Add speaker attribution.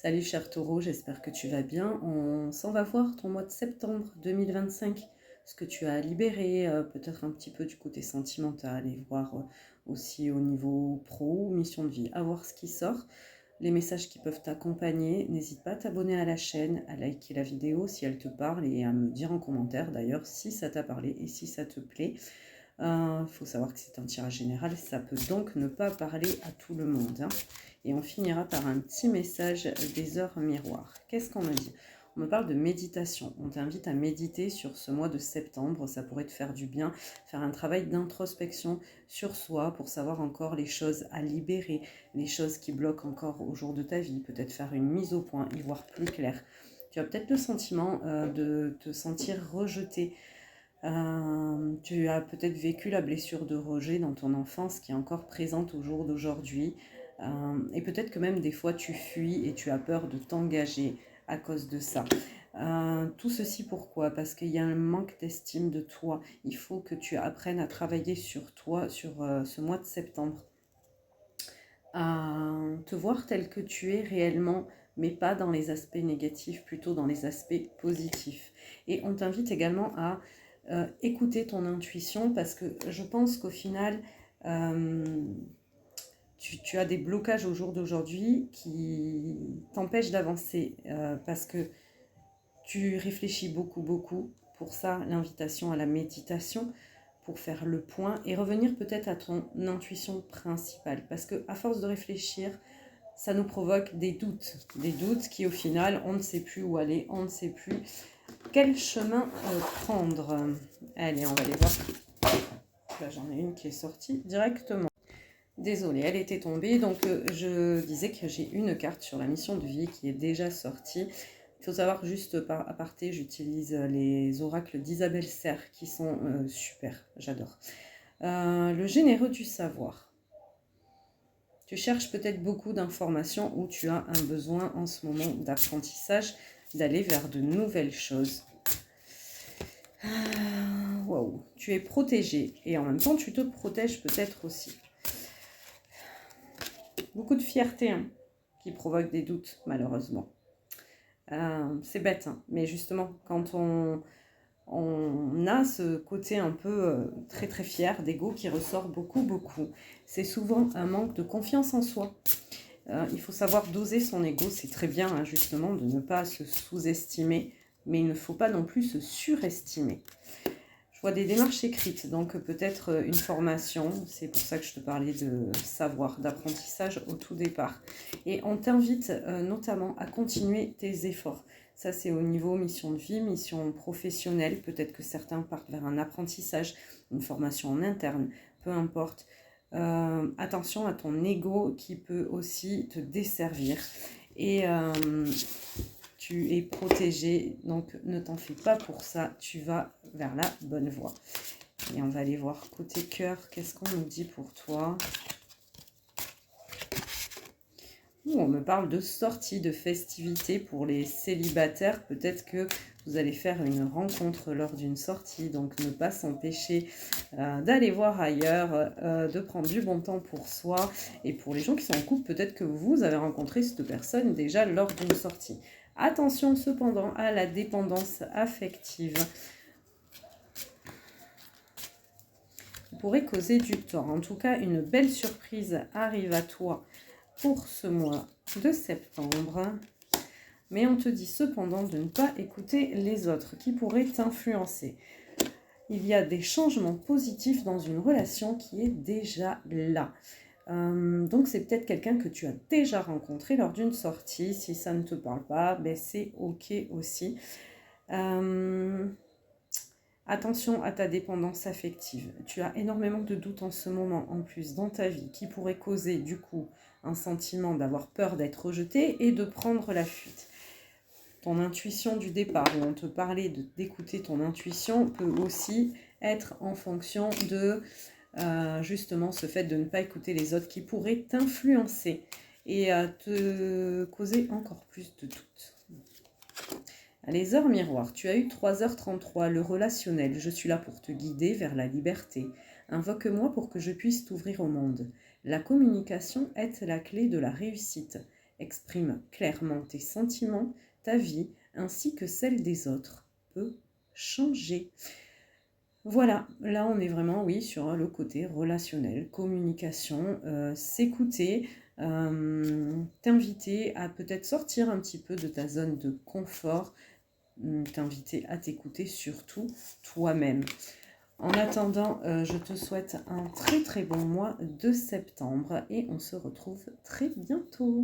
Speaker 1: Salut cher taureau, j'espère que tu vas bien. On s'en va voir ton mois de septembre 2025, ce que tu as libéré, peut-être un petit peu du côté sentimental et voir aussi au niveau pro ou mission de vie, à voir ce qui sort, les messages qui peuvent t'accompagner. N'hésite pas à t'abonner à la chaîne, à liker la vidéo si elle te parle et à me dire en commentaire d'ailleurs si ça t'a parlé et si ça te plaît. Il faut savoir que c'est un tirage général, ça peut donc ne pas parler à tout le monde, hein. Et on finira par un petit message des heures miroirs. Qu'est-ce qu'on me dit? On me parle de méditation. On t'invite à méditer sur ce mois de septembre. Ça pourrait te faire du bien, faire un travail d'introspection sur soi pour savoir encore les choses à libérer, les choses qui bloquent encore au jour de ta vie. Peut-être faire une mise au point, y voir plus clair. Tu as peut-être le sentiment de te sentir rejeté. Tu as peut-être vécu la blessure de rejet dans ton enfance qui est encore présente au jour d'aujourd'hui. Et peut-être que même des fois tu fuis et tu as peur de t'engager à cause de ça. Tout ceci pourquoi? Parce qu'il y a un manque d'estime de toi. Il faut que tu apprennes à travailler sur toi, sur ce mois de septembre. À te voir tel que tu es réellement, mais pas dans les aspects négatifs, plutôt dans les aspects positifs. Et on t'invite également à écouter ton intuition parce que je pense qu'au final, tu as des blocages au jour d'aujourd'hui qui t'empêchent d'avancer parce que tu réfléchis beaucoup, beaucoup. Pour ça, l'invitation à la méditation pour faire le point et revenir peut-être à ton intuition principale. Parce que à force de réfléchir, ça nous provoque des doutes qui au final, on ne sait plus où aller, on ne sait plus quel chemin prendre. Allez, on va aller voir. Là, j'en ai une qui est sortie directement. Désolée, elle était tombée. Donc, je disais que j'ai une carte sur la mission de vie qui est déjà sortie. Il faut savoir, juste par aparté, j'utilise les oracles d'Isabelle Serre qui sont super, j'adore. Le généreux du savoir. Tu cherches peut-être beaucoup d'informations ou tu as un besoin en ce moment d'apprentissage, d'aller vers de nouvelles choses. Waouh, tu es protégé et en même temps tu te protèges peut-être aussi. Beaucoup de fierté hein, qui provoque des doutes malheureusement. C'est bête, hein, mais justement quand on a ce côté un peu très très fier d'ego qui ressort beaucoup, c'est souvent un manque de confiance en soi. Il faut savoir doser son ego, c'est très bien hein, justement de ne pas se sous-estimer, mais il ne faut pas non plus se surestimer. Je vois des démarches écrites, donc peut-être une formation, c'est pour ça que je te parlais de savoir, d'apprentissage au tout départ. Et on t'invite notamment à continuer tes efforts. Ça c'est au niveau mission de vie, mission professionnelle, peut-être que certains partent vers un apprentissage, une formation en interne, peu importe. Attention à ton ego qui peut aussi te desservir. Et tu es protégé, donc ne t'en fais pas pour ça, tu vas vers la bonne voie. Et on va aller voir côté cœur, qu'est-ce qu'on nous dit pour toi? On me parle de sortie, de festivité pour les célibataires. Peut-être que vous allez faire une rencontre lors d'une sortie, donc ne pas s'empêcher d'aller voir ailleurs, de prendre du bon temps pour soi. Et pour les gens qui sont en couple, peut-être que vous avez rencontré cette personne déjà lors d'une sortie. Attention cependant à la dépendance affective. Vous pourrez causer du tort. En tout cas, une belle surprise arrive à toi pour ce mois de septembre. Mais on te dit cependant de ne pas écouter les autres qui pourraient t'influencer. Il y a des changements positifs dans une relation qui est déjà là. Donc c'est peut-être quelqu'un que tu as déjà rencontré lors d'une sortie. Si ça ne te parle pas, ben c'est ok aussi. Attention à ta dépendance affective. Tu as énormément de doutes en ce moment en plus dans ta vie qui pourrait causer du coup un sentiment d'avoir peur d'être rejeté et de prendre la fuite. Ton intuition du départ, où on te parlait d'écouter ton intuition, peut aussi être en fonction de justement ce fait de ne pas écouter les autres qui pourraient t'influencer et te causer encore plus de doutes. Les heures miroirs, tu as eu 3h33, le relationnel, je suis là pour te guider vers la liberté. Invoque-moi pour que je puisse t'ouvrir au monde. La communication est la clé de la réussite. exprime clairement tes sentiments, ta vie ainsi que celle des autres peut changer. Voilà, là on est vraiment, oui, sur le côté relationnel, communication, s'écouter, t'inviter à peut-être sortir un petit peu de ta zone de confort, t'inviter à t'écouter surtout toi-même. En attendant, je te souhaite un très très bon mois de septembre et on se retrouve très bientôt.